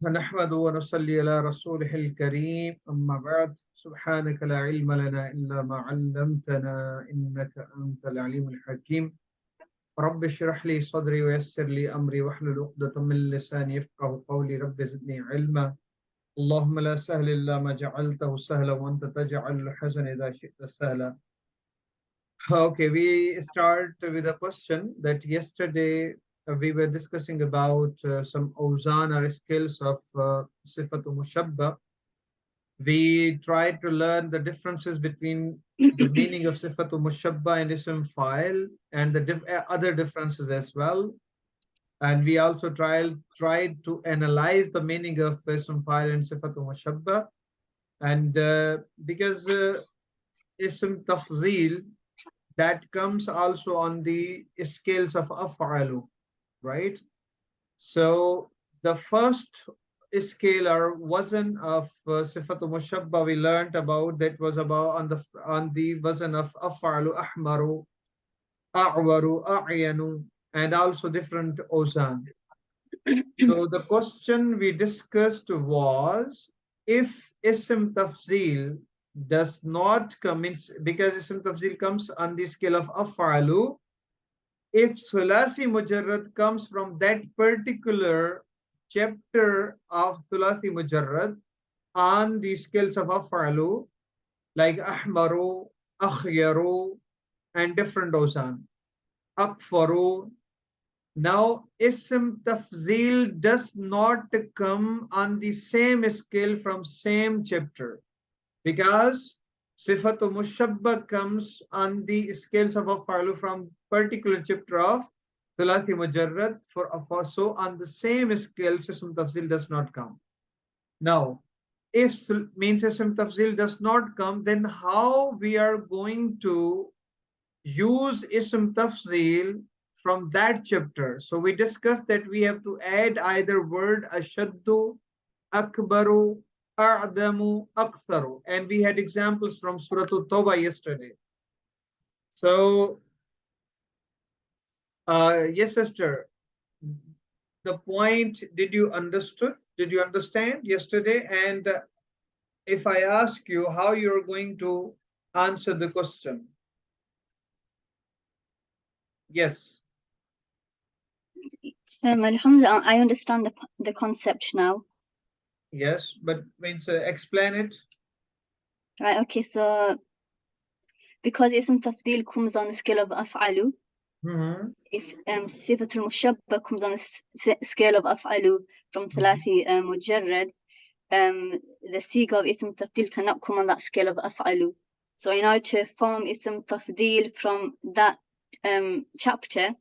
نحمده ونصلي على رسوله الكريم أما بعد سبحانك لا علم لنا إلا ما علمتنا إنك أنت العليم الحكيم رب اشرح لي صدري ويسر لي أمري واحلل عقدة من لساني يفقهوا قولي رب زدني علما اللهم لا سهل إلا ما جعلته سهلا وأنت تجعل الحزن إذا شئت سهلا. Okay, we start with a question that yesterday we were discussing about some awzan or skills of sifatu mushabba. We tried to learn the differences between the meaning of sifatu mushabba and ism file and the other differences as well. And we also tried to analyze the meaning of ism file and sifatu mushabba. And because ism tafzil that comes also on the scales of af'alu, right? So the first scale or wazn of sifatu mushabba we learned about that was about on the wazn of af'alu ahmaru, a'waru, a'yanu, and also different ozan. So the question we discussed was if ism tafzil does not come in, because ism tafzil comes on the scale of af'alu, if Thulasi Mujarrad comes from that particular chapter of Thulasi Mujarrad on the scales of Af'alu, like Ahmaru, Akhyaru, and different Osan, Akfaru. Now, Ism Tafzil does not come on the same scale from same chapter because Sifatu Mushabba comes on the scales of Af'alu from particular chapter of Thulathi Mujarrad for so on the same scale Ism Tafzil does not come. Now, if means Ism Tafzil does not come, then how we are going to use Ism Tafzil from that chapter? So we discussed that we have to add either word Ashaddu, Akbaru, A'damu, Aktharu. And we had examples from Surah At-Tawbah yesterday. So, yes, sister, the point, did you understand yesterday? And if I ask you how you're going to answer the question? Yes. Alhamdulillah, I understand the concept now. Yes, but means explain it. Right, okay, so because ism tafdil comes on the scale of af'alu, if sifatul mushabba comes on the scale of af'alu from thalathi mujarrad, the siga of ism tafdil cannot come on that scale of af'alu. So in order to form ism tafdil from that chapter,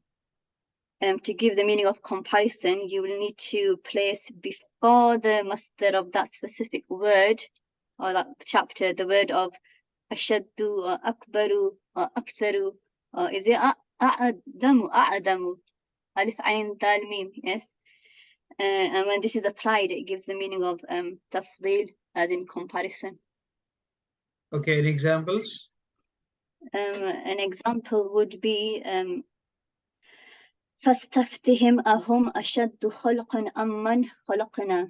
to give the meaning of comparison, you will need to place before the masdar of that specific word or that chapter the word of ashaddu or akbaru or aktharu, or is it a'adamu, alif ayn dal mim, yes? And when this is applied, it gives the meaning of tafdil, as in comparison. Okay, any examples? An example would be فاستفتهم أهم أشد خلقا أمن خلقنا.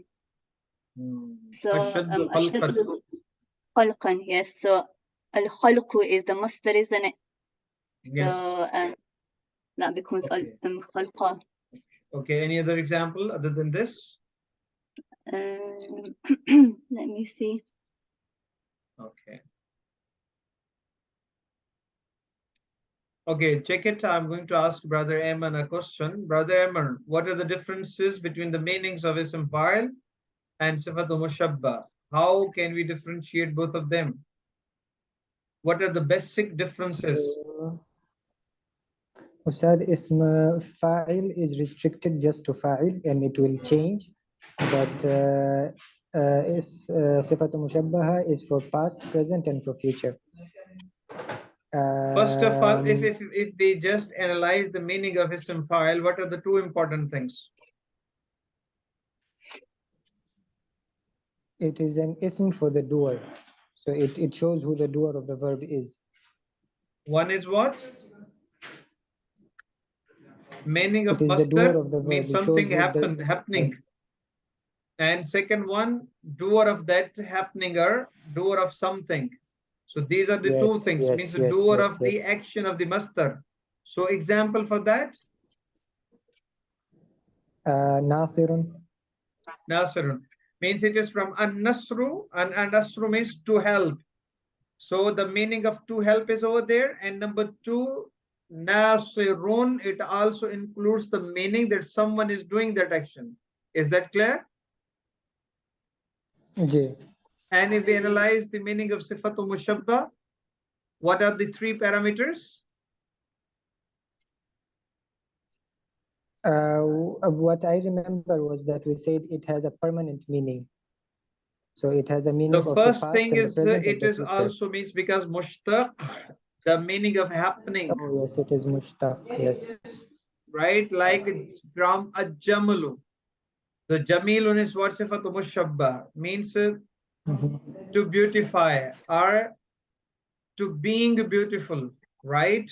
So أشد خلقا, yes. So الخلق is the masdar, isn't it? Yes. So that becomes خلقا. Okay, any other example other than this? Let me see. Okay. Okay, check it. I'm going to ask Brother Ayman a question. Brother Ayman, what are the differences between the meanings of ism fa'il and sifatu mushabba? How can we differentiate both of them? What are the basic differences? Ustad, ism fa'il is restricted just to fa'il and it will change. But sifatu mushabbaha is for past, present, and for future. First of all, if we just analyze the meaning of ism fa'il, what are the two important things? It is an ism for the doer. So it shows who the doer of the verb is. One is what? Meaning of masdar means something happening. And second one, doer of that happening or doer of something. So these are the two things, means the doer of the action of the masdar. So example for that? Nasirun. Nasirun. Means it is from an-nasru, and an-nasru means to help. So the meaning of to help is over there. And number two, nasirun, it also includes the meaning that someone is doing that action. Is that clear? Ji. And if we analyze the meaning of sifatu mushabba, what are the three parameters? What I remember was that we said it has a permanent meaning. So it has a meaning The of first the past thing and is the present it and the is future. also means because mushtaq, the meaning of happening. Oh yes, it is mushtaq. Yes. Right, like from a jamalu. The jamilun is what sifatu mushabba means to beautify or to being beautiful, right?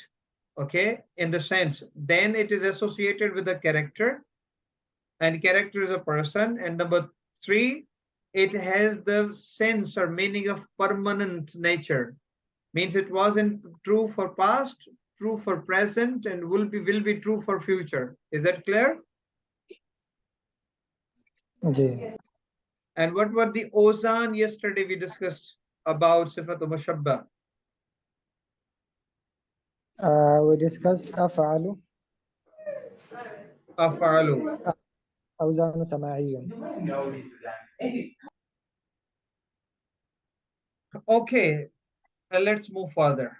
Okay, in the sense, then it is associated with a character, and character is a person. And number three, it has the sense or meaning of permanent nature, means it wasn't true for past, true for present, and will be true for future. Is that clear? Ji. And what were the ozan yesterday we discussed about sifatu mushabba? We discussed afalu. Afalu. Awzanu sama'iyun. Okay, let's move further.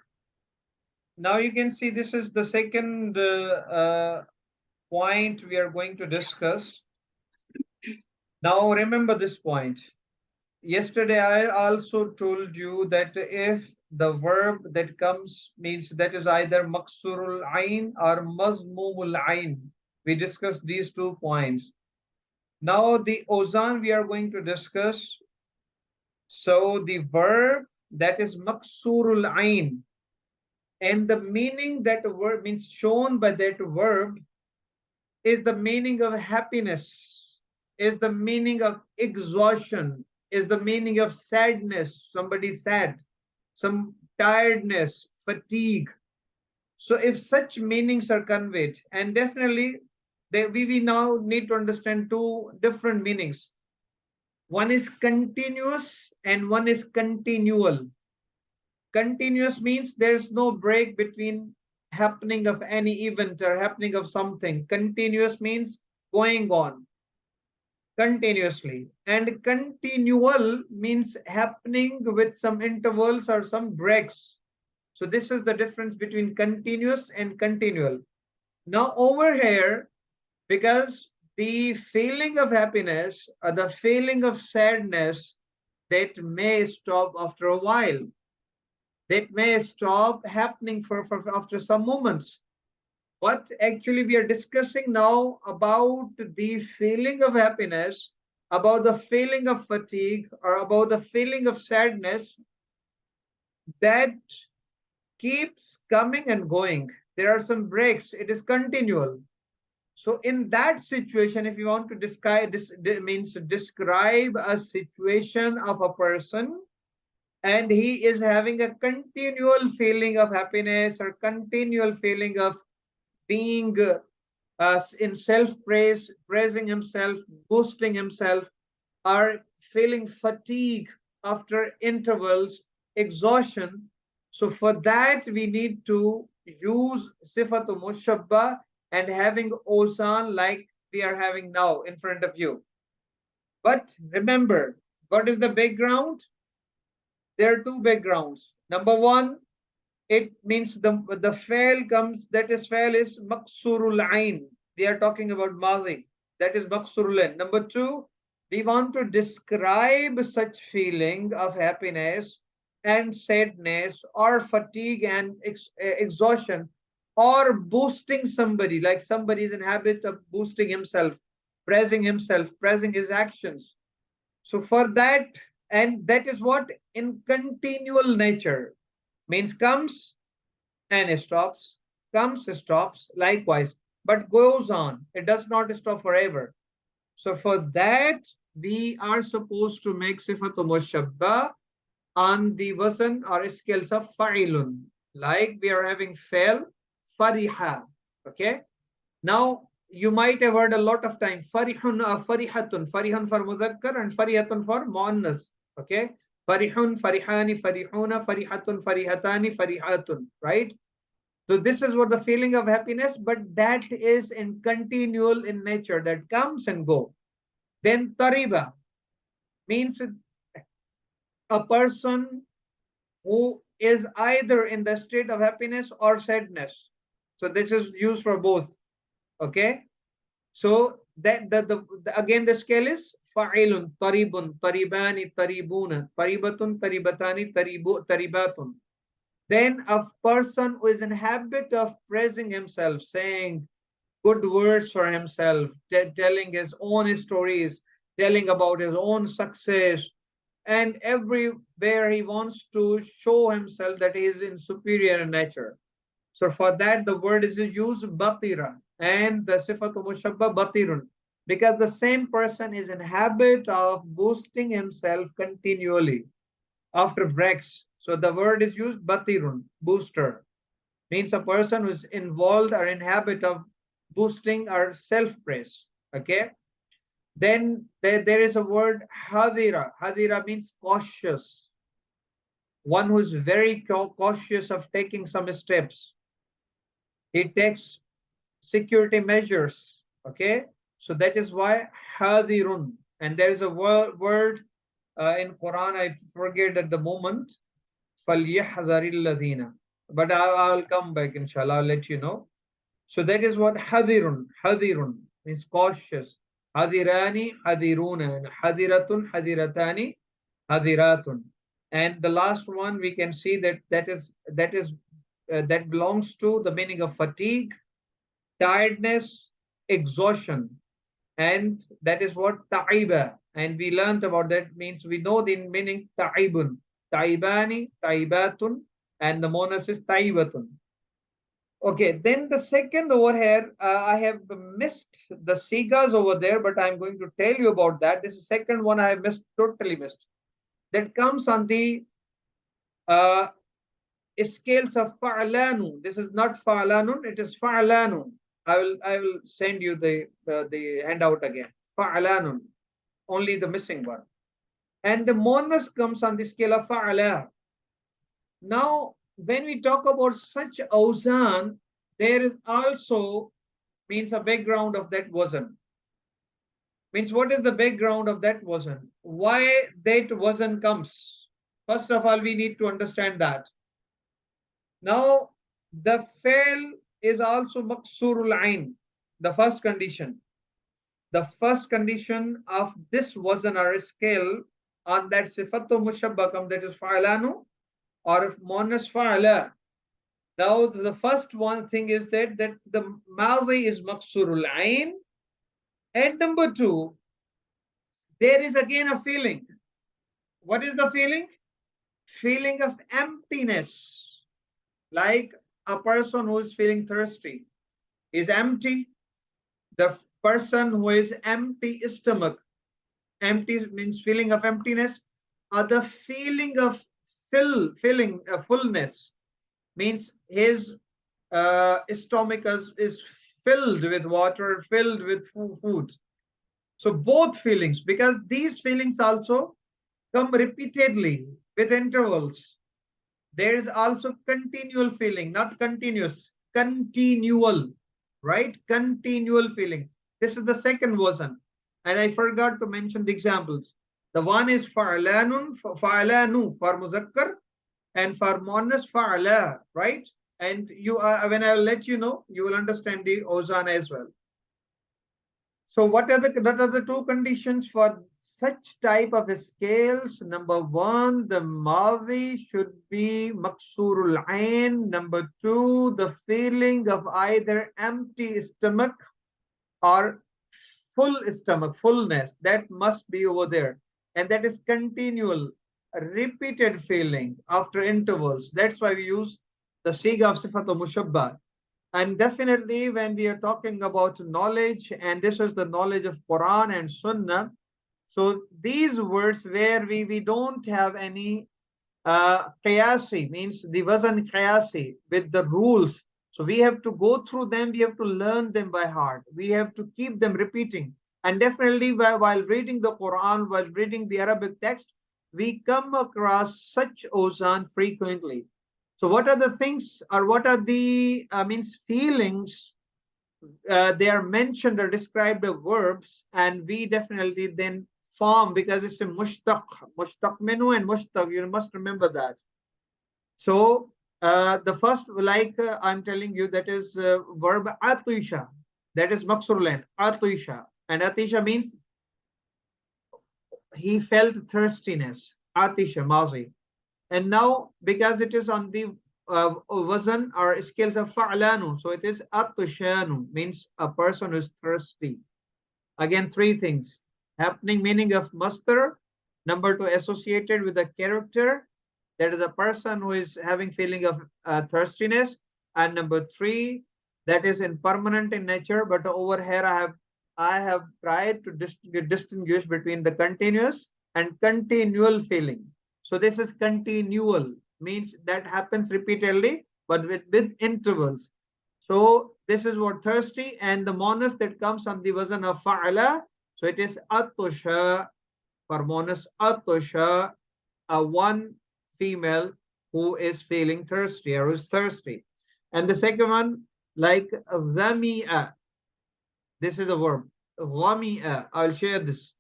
Now you can see this is the second point we are going to discuss. Now remember this point. Yesterday I also told you that if the verb that comes means that is either maksurul ain or mazmumul ain. We discussed these 2 points. Now the ozan we are going to discuss. So the verb that is maksurul ain, and the meaning that word means shown by that verb is the meaning of happiness, is the meaning of exhaustion, is the meaning of sadness. Somebody sad, some tiredness, fatigue. So if such meanings are conveyed, and definitely we now need to understand two different meanings. One is continuous and one is continual. Continuous means there's no break between happening of any event or happening of something. Continuous means going on continuously. And continual means happening with some intervals or some breaks. So this is the difference between continuous and continual. Now over here, because the feeling of happiness or the feeling of sadness, that may stop after a while. That may stop happening for after some moments. What actually we are discussing now about the feeling of happiness, about the feeling of fatigue, or about the feeling of sadness that keeps coming and going. There are some breaks. It is continual. So in that situation, if you want to describe this, means to describe a situation of a person, and he is having a continual feeling of happiness or continual feeling of being in self-praise, praising himself, boosting himself, or feeling fatigue after intervals, exhaustion. So for that, we need to use sifatu mushabba and having ozan like we are having now in front of you. But remember, what is the background? There are two backgrounds. Number one, it means the fail comes, that is fail is maksurul ain. We are talking about mazi. That is maksurul ain. Number two, we want to describe such feeling of happiness and sadness or fatigue and exhaustion, or boosting somebody, like somebody is in habit of boosting himself, praising his actions. So for that, and that is what in continual nature means comes and stops, comes, stops, likewise, but goes on. It does not stop forever. So for that, we are supposed to make sifatu mushabba on the wazn or scales of fa'ilun. Like we are having fail, fariha. Okay. Now you might have heard a lot of time farihun or farihatun, farihun for mudhakkar and farihatun for muannas. Okay. Farihun, farihani, farihuna, farihatun, farihatani, farihatun. Right. So this is what the feeling of happiness, but that is in continual in nature, that comes and go. Then tariba means a person who is either in the state of happiness or sadness. So this is used for both. Okay. So that again the scale is fa'ilun, taribun, taribani, taribuna, taribatun, taribatani, taribatun. Then a person who is in habit of praising himself, saying good words for himself, telling his own stories, telling about his own success, and everywhere he wants to show himself that he is in superior nature. So for that the word is used batira and the sifatu mushabba batirun, because the same person is in habit of boosting himself continually after breaks. So the word is used batirun, booster, means a person who is involved or in habit of boosting our self-praise. Okay. Then there is a word hadira. Hadira means cautious. One who is very cautious of taking some steps. He takes security measures. Okay. So that is why hadirun. And there is a word in Quran, I forget at the moment. فَلْيَحْذَرِ الَّذِينَ. But I'll come back, inshallah. I'll let you know. So that is what hadirun. Hadirun means cautious. Hadirani, hadiruna, and hadiratun, hadiratani, hadiratun. And the last one we can see that belongs to the meaning of fatigue, tiredness, exhaustion, and that is what ta'iba. And we learned about that, means we know the meaning ta'ibun, ta'ibani, ta'ibatun, and the monas is ta'ibatun. Okay, then the second over here, I have missed the sigas over there, but I'm going to tell you about that. This is the second one I have missed, totally missed. That comes on the scales of fa'lanu. This is not fa'lanun, it is fa'lanu. I will send you the handout again. Fa'lanun, only the missing one. And the monas comes on the scale of fa'ala. Now, when we talk about such awzan, there is also means a background of that wazn. Means what is the background of that wazn? Why that wazn comes? First of all, we need to understand that. Now, the fail is also maksurul ain, the first condition. The first condition of this wazn or scale on that sifatu mushabbakam, that is fa'alanu, or if monas fa'ala. Now the first one thing is that the madhi is maksurul ain, and number two, there is again a feeling. What is the feeling? Feeling of emptiness. Like a person who is feeling thirsty is empty. The person who is empty stomach, empty means feeling of emptiness, or the feeling of fullness means his stomach is filled with water, filled with food. So both feelings, because these feelings also come repeatedly with intervals. There is also continual feeling, not continuous, continual, right? Continual feeling. This is the second version. And I forgot to mention the examples. The one is fa'lanun, fa'lanu for muzakkar, and for muannas fa'ala, right? And you when I will let you know, you will understand the awzan as well. So what are the two conditions for such type of scales? Number one, the madhi should be maksurul ain. Number two, the feeling of either empty stomach or full stomach, fullness, that must be over there. And that is continual, repeated feeling after intervals. That's why we use the siga of sifatu mushabba. And definitely when we are talking about knowledge, and this is the knowledge of Quran and Sunnah, So these words where we don't have any qiyasi, means the wazan qiyasi with the rules. So we have to go through them, we have to learn them by heart. We have to keep them repeating. And definitely while reading the Quran, while reading the Arabic text, we come across such ozan frequently. So what are the things, or what are the means feelings they are mentioned or described as verbs, and we definitely then form, because it's a mushtaq menu and mushtaq, you must remember that. So the first, like I'm telling you, that is verb atisha, that is maksurulain, atisha, and atisha means he felt thirstiness, atisha mazi. And now because it is on the wazan or scales of fa'lanu, so it is atushanu, means a person who is thirsty. Again, three things happening, meaning of masdar. Number two, associated with a character, that is a person who is having feeling of thirstiness. And number three, that is impermanent in nature. But over here I have tried to distinguish between the continuous and continual feeling. So this is continual, means that happens repeatedly but with intervals. So this is what thirsty, and the monas that comes on the wazan of fa'ala. So it is atusha, for monas atusha, a one female who is feeling thirsty or who is thirsty. And the second one, like dhami'a, this is a verb. Dhami'a, I'll share this.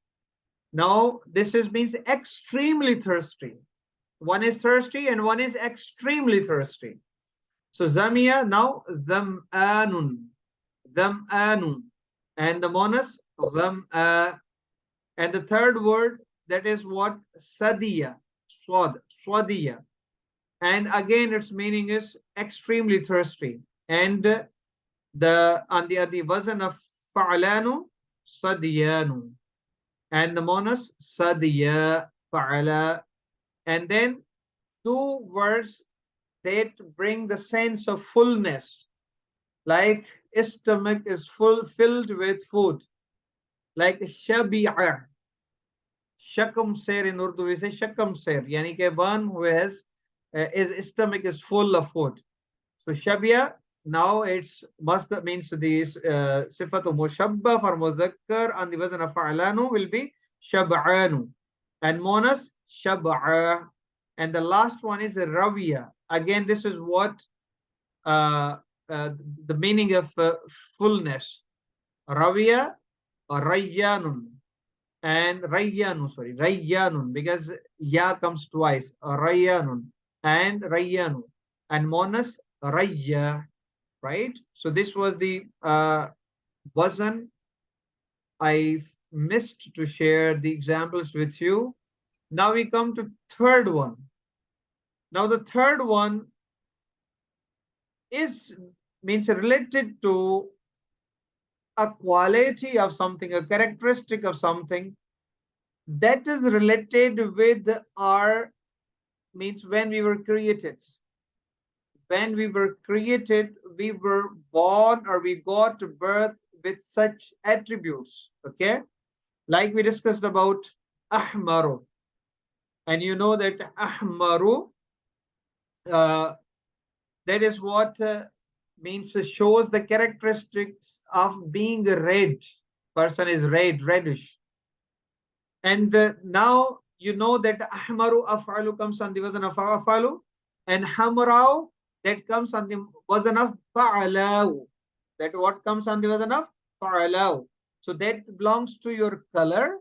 Now this is means extremely thirsty. One is thirsty and one is extremely thirsty. So zamia, now dham'anun, dham'anun, and the monas dham'a. And the third word, that is what? Sadiya, swadiya. And again its meaning is extremely thirsty. And the on the wazan of fa'alanu, sadiyanu, and the monas sadiya, fa'ala. And then two words that bring the sense of fullness, like stomach is filled with food, like shabi'a. Shakam ser, in Urdu we say shakam ser, yani ke one who has his stomach is full of food. So shabia, now it's must means the sifatu mushabba for mudhakkar, and the wazn of fa'lanu will be shab'anu, and monas shab'a. And the last one is rawiya. Again, this is what the meaning of fullness. Rawiya or rayyanun, and rayyanu, sorry, rayyanun, because ya comes twice. Rayyanun and rayyanu, and monas rayya, right? So this was the wazan. I missed to share the examples with you. Now we come to third one. Now the third one is means related to a quality of something, a characteristic of something that is related with our, means when we were created. When we were created, we were born or we got to birth with such attributes. Okay, like we discussed about ahmaru, and you know that ahmaru, that is what means shows the characteristics of being red. Person is red, reddish. And now you know that ahmaru af'alu comes on the wazn of afalu, and hamrau, that comes on the wazn of fa'alau. That what comes on the wazn of fa'alau. So that belongs to your color,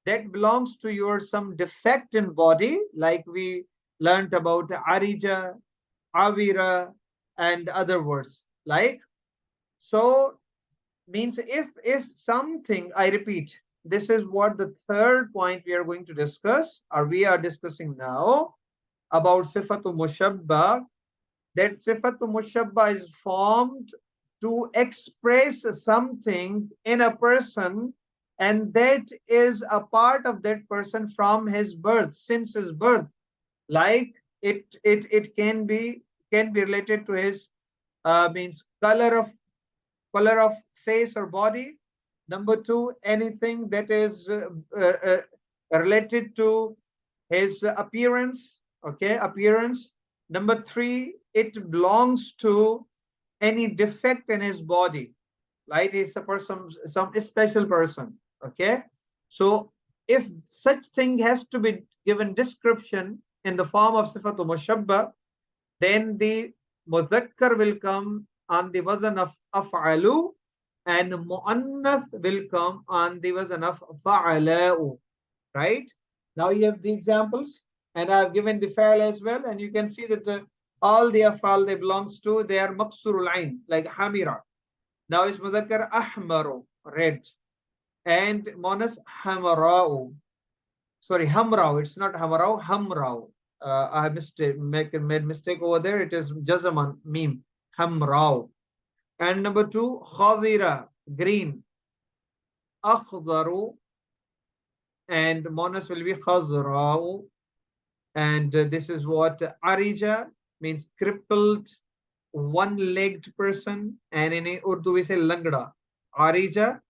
that belongs to your some defect in body, like we learned about arija, avira, and other words. Like, so means if something, I repeat, this is what the third point we are going to discuss, or we are discussing now, about sifatu mushabba. That sifatu mushabba is formed to express something in a person, and that is a part of that person from his birth, since his birth. Like it can be related to his means color of face or body, Number two, anything that is related to his appearance. Okay, appearance. Number three, it belongs to any defect in his body, like he's a person, some special person. Okay, so if such thing has to be given description in the form of sifatu mushabba, then the mudhakkar will come on the wazn of af'alu, and muannath will come on the wazn of fa'ala'u. Right? Now you have the examples, and I have given the fa'al as well, and you can see that all the af'al they belongs to, they are maksurul ain, like hamira. Now it's mudhakkar ahmaru, red, and monas hamarau. Sorry, hamrau. It's not hamarau, hamrau. I made mistake over there. It is jazaman meme, hamrau. And number two, khadira, green, akhdaru, and monas will be khazrau. And this is what arija means, crippled, one-legged person, and in Urdu we say langda, arija,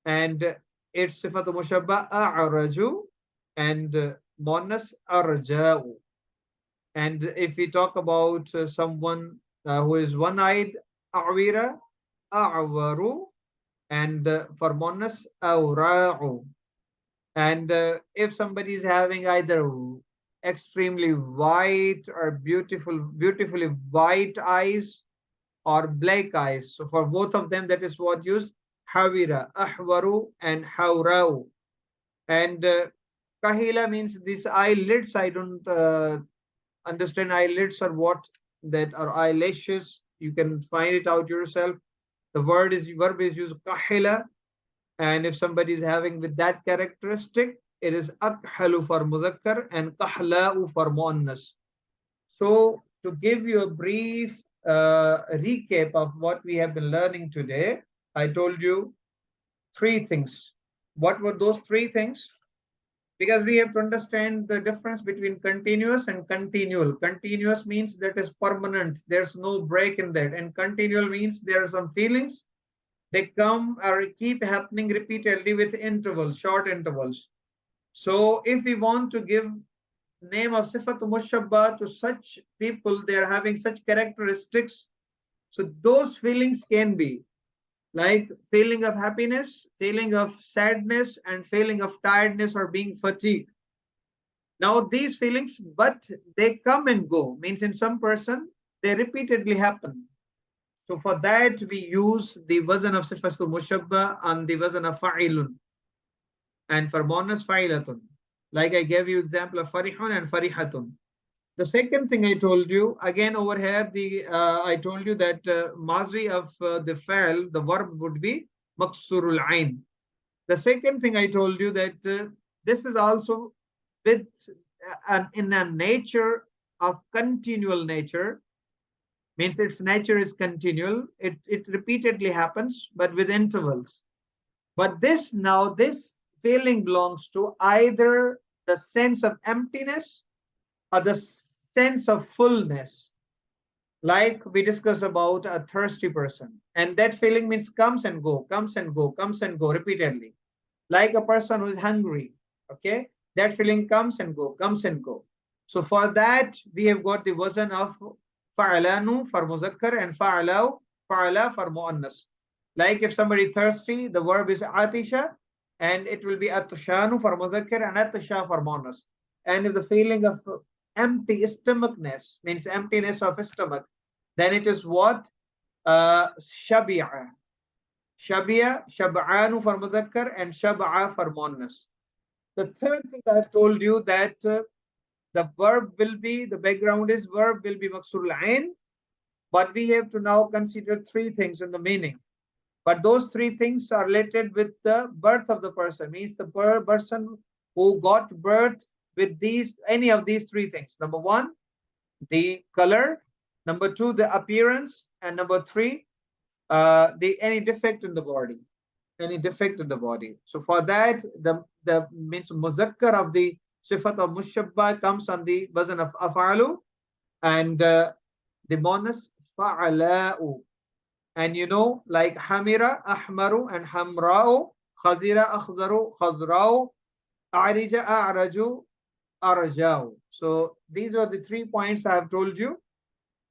and its sifat mushabba a'raju, and monas arja'u. And if we talk about someone who is one-eyed, a'wira, a'waru, and for monas awra'u. And if somebody is having either extremely white or beautifully white eyes or black eyes, so for both of them, that is what used, hawira, ahwaru, and hawrau. And kahila means these eyelids. I don't understand eyelids or what that are eyelashes. You can find it out yourself. The verb is used kahila, and if somebody is having with that characteristic, it is akhalu for mudhakkar and kahla'u for muannas. So to give you a brief recap of what we have been learning today, I told you three things. What were those three things? Because we have to understand the difference between continuous and continual. Continuous means that is permanent. There's no break in that. And continual means there are some feelings. They come or keep happening repeatedly with intervals, short intervals. So if we want to give name of sifat mushabba to such people, they are having such characteristics. So those feelings can be like feeling of happiness, feeling of sadness, and feeling of tiredness or being fatigued. Now these feelings, but they come and go, means in some person, they repeatedly happen. So for that, we use the wazn of sifatul mushabba and the wazn of fa'ilun. And for bonus, fa'ilatun. Like I gave you example of farihun and farihatun. The second thing I told you, again over here, I told you that mazi of the fa'al, the verb would be maksurul ain. The second thing I told you that this is also with in a nature of continual nature, means its nature is continual. It repeatedly happens, but with intervals. But this feeling belongs to either the sense of emptiness or the sense of fullness. Like we discussed about a thirsty person, and that feeling means comes and go, comes and go, comes and go repeatedly. Like a person who is hungry, okay, that feeling comes and go, comes and go. So for that, we have got the wazn of fa'alanu for muzakkar and fa'ala for muannas. Like if somebody thirsty, the verb is atisha, and it will be atshanu for muzakkar and atisha for muannas. And if the feeling of empty stomachness means emptiness of stomach, then it is what? Shabi'a. Shabi'a, shab'anu for mudhakkar and shab'a for muannas. The third thing I have told you that the verb will be, the background is verb will be maksurul ain, but we have to now consider three things in the meaning. But those three things are related with the birth of the person, means the person who got birth with any of these three things. Number one, the color. Number two, the appearance. And number three, any defect in the body. Any defect in the body. So for that, the means muzakkar of the sifat of mushabba comes on the wazn of afalu, and the bonus fa'ala'u. And you know, like hamira, ahmaru, and hamrao, khadira, akhdaru, khadrao, arija, a'raju, arjao. So these are the 3 points I have told you.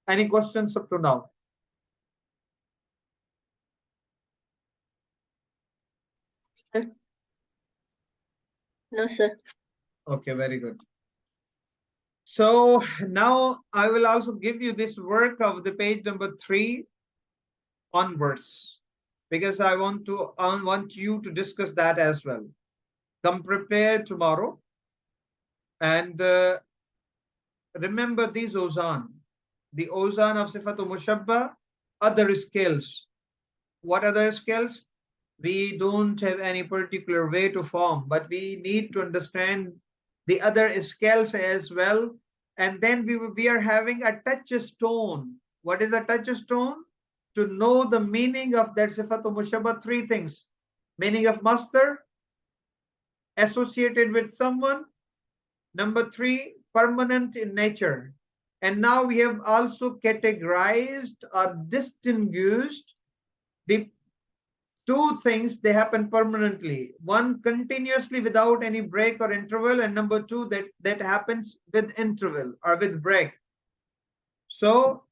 Any questions up to now? Sir? No, sir. Okay, very good. So now I will also give you this work of the page number 3 onwards, because I want you to discuss that as well. Come prepared tomorrow, and remember these ozan, the ozan of Sifatul Mushabba, other scales. What other scales? We don't have any particular way to form, but we need to understand the other scales as well. And then we are having a touchstone. What is a touchstone? To know the meaning of that Sifatul Mushabba, 3 things. Meaning of master, associated with someone. Number 3, permanent in nature. And now we have also categorized or distinguished the 2 things, they happen permanently. 1, continuously without any break or interval, and number 2, that happens with interval or with break. So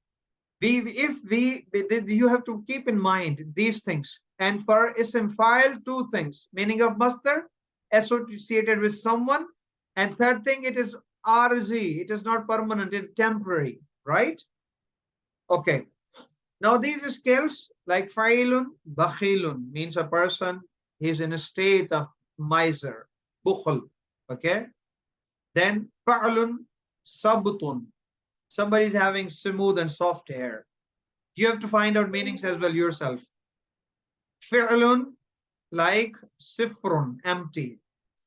you have to keep in mind these things. And for ism file, 2 things: meaning of master, associated with someone, and third thing, it is RZ, it is not permanent, it's temporary, right? Okay. Now these scales, like fa'ilun, bakhilun, means a person is in a state of miser, bukhul, okay? Then fa'lun, sabutun, somebody is having smooth and soft hair. You have to find out meanings as well yourself. Fi'lun, like sifrun, empty.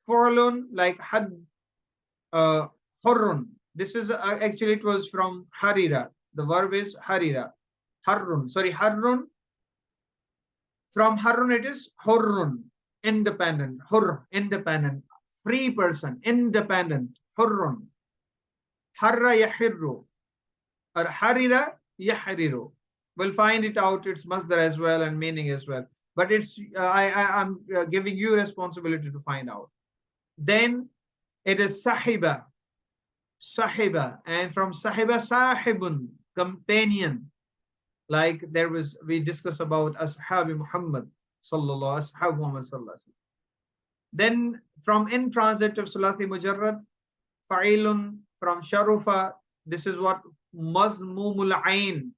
Fa'lun, like hurrun. This is actually, it was from harira. The verb is harira. Harrun, sorry, harrun. From harrun, it is hurrun, independent. Hurr, independent. Free person, independent. Hurrun. Harra yahirru, or harira yahriru. We'll find it out, its masdar as well and meaning as well. But it's I'm giving you responsibility to find out. Then it is sahiba, sahiba, and from sahiba, sahibun, companion. Like we discussed about Ashabi Muhammad sallallahu ashab Muhammad sallallahu. Then from intransitive Sulati Mujarrad, fa'ilun, from sharufa, this is what mazmumul ain.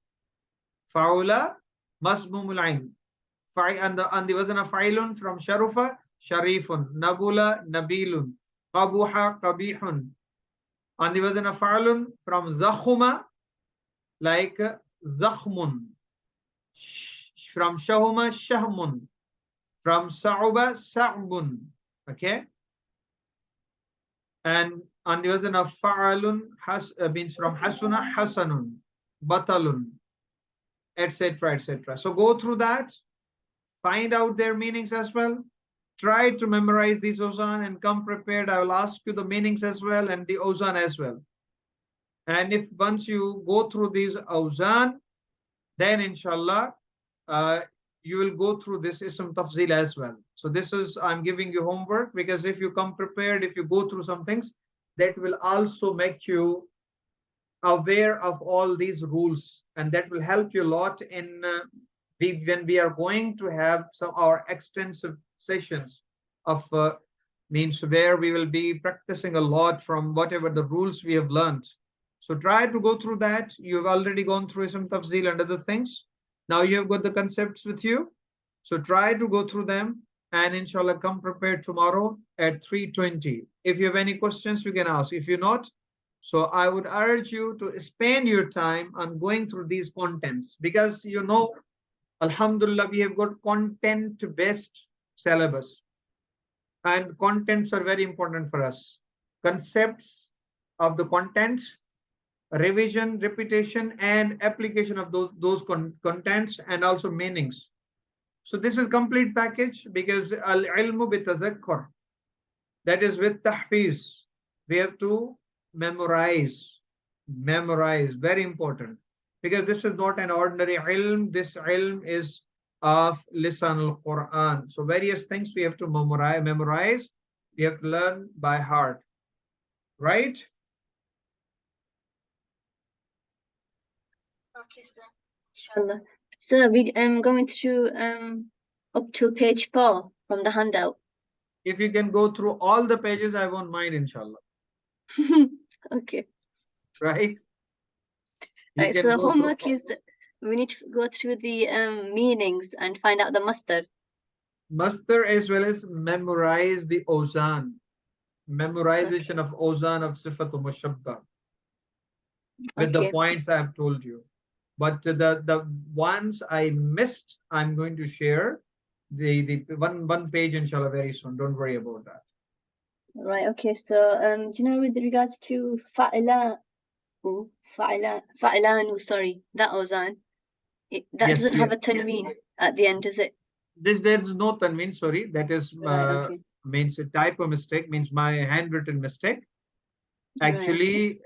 Fa'ula, mazmumul ain. On the wazn of fa'ilun, from sharufa, sharifun. Nabula, nabilun. Qabuha, qabihun. On the wazn of fa'alun, from zakhuma, like zakhmun. From shahuma, shahmun. From sa'uba, sa'bun. Okay. And on the wazn of fa'alun, means from hasuna, hasanun, batalun, etc., etc. So go through that, find out their meanings as well. Try to memorize these ozan and come prepared. I will ask you the meanings as well and the ozan as well. And if once you go through these ozan, then inshallah, you will go through this ism tafzil as well. So this is, I'm giving you homework, because if you come prepared, if you go through some things, that will also make you aware of all these rules, and that will help you a lot in when we are going to have our extensive sessions of means where we will be practicing a lot from whatever the rules we have learned. So try to go through that. You have already gone through ism tafzil and other things. Now you have got the concepts with you. So try to go through them, and inshallah come prepared tomorrow at 3:20. If you have any questions, you can ask. If you're not, so I would urge you to spend your time on going through these contents, because you know, alhamdulillah, we have got content-based syllabus, and contents are very important for us. Concepts of the contents, revision, repetition, and application of those contents, and also meanings. So this is complete package, because al-ilmu bitadhakkur, that is with tahfiz. We have to memorize, very important. because this is not an ordinary ilm. This ilm is of Lisan al-Quran. So various things we have to memorize. We have to learn by heart, right? Okay, sir. Inshallah. So we going through up to page 4 from the handout. If you can go through all the pages, I won't mind, inshallah. Okay. Right? You Right, can so go homework through. is that we need to go through the meanings and find out the masdar. Masdar as well as memorize the ozan. Memorization of ozan of sifatul mushabba with the points I have told you. But the ones I missed, I'm going to share the one page, inshallah, very soon. Don't worry about that. Right, okay. So do you know with regards to fa'ilanu, sorry, that ozan, that Yes, doesn't have a tanween at the end, does it? There's no tanween, sorry. That is Right, means a typo mistake, means my handwritten mistake. Actually,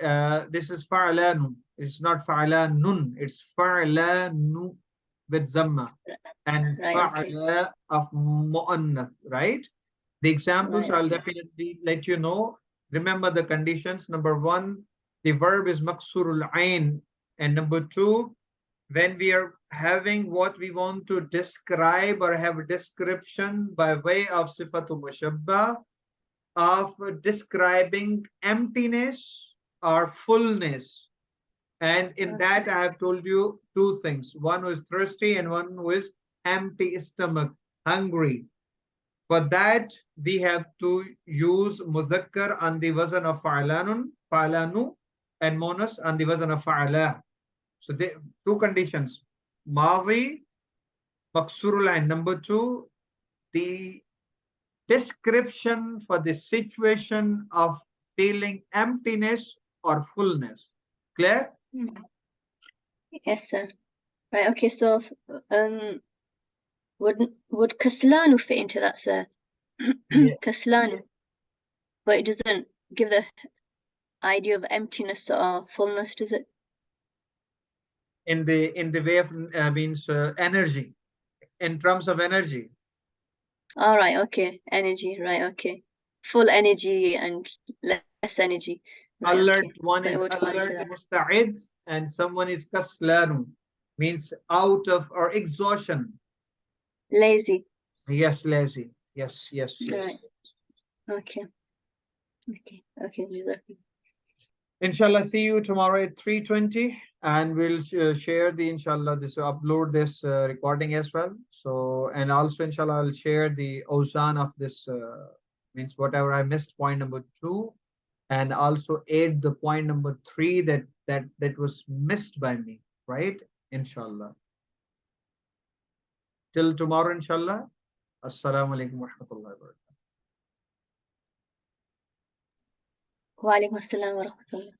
this is fa'lanu. It's not fa'lanun. It's fa'lanu with zamma and fa'ala of mu'annath, right? The examples I'll definitely let you know. Remember the conditions. Number 1, the verb is maqsurul ain, and number 2, when we are having what we want to describe or have a description by way of sifatul mushabba, of describing emptiness or fullness. And in that, I have told you 2 things. One was thirsty and one was empty stomach, hungry. For that, we have to use mudhakkar on the wazn of fa'lanu, and monas on the wazn of fa'ala. So the 2 conditions. Mavi, maqsurul ain. Number 2, the description for the situation of feeling emptiness or fullness. Clear? Yes, sir. Right, okay, so would kaslanu fit into that, sir? Kaslanu. But it doesn't give the idea of emptiness or fullness, does it? In the way of means energy, in terms of energy. All right, okay. Energy, right, okay. Full energy and less energy. Right, Alert, okay. one So is it would fall into alert, that. musta'id, and someone is kaslanu, means out of or exhaustion. Lazy. Yes, lazy. Yes. Right. Okay. Exactly. Inshallah, see you tomorrow at 3:20, and we'll share the inshallah this upload this recording as well. So, and also inshallah I'll share the ozan of this means whatever I missed, point number 2, and also add the point number 3 that was missed by me, right? Inshallah. Till tomorrow, inshallah. Assalamu alaikum wa rahmatullahi wa barakatuh. Wa alaikum assalam wa rahmatullah.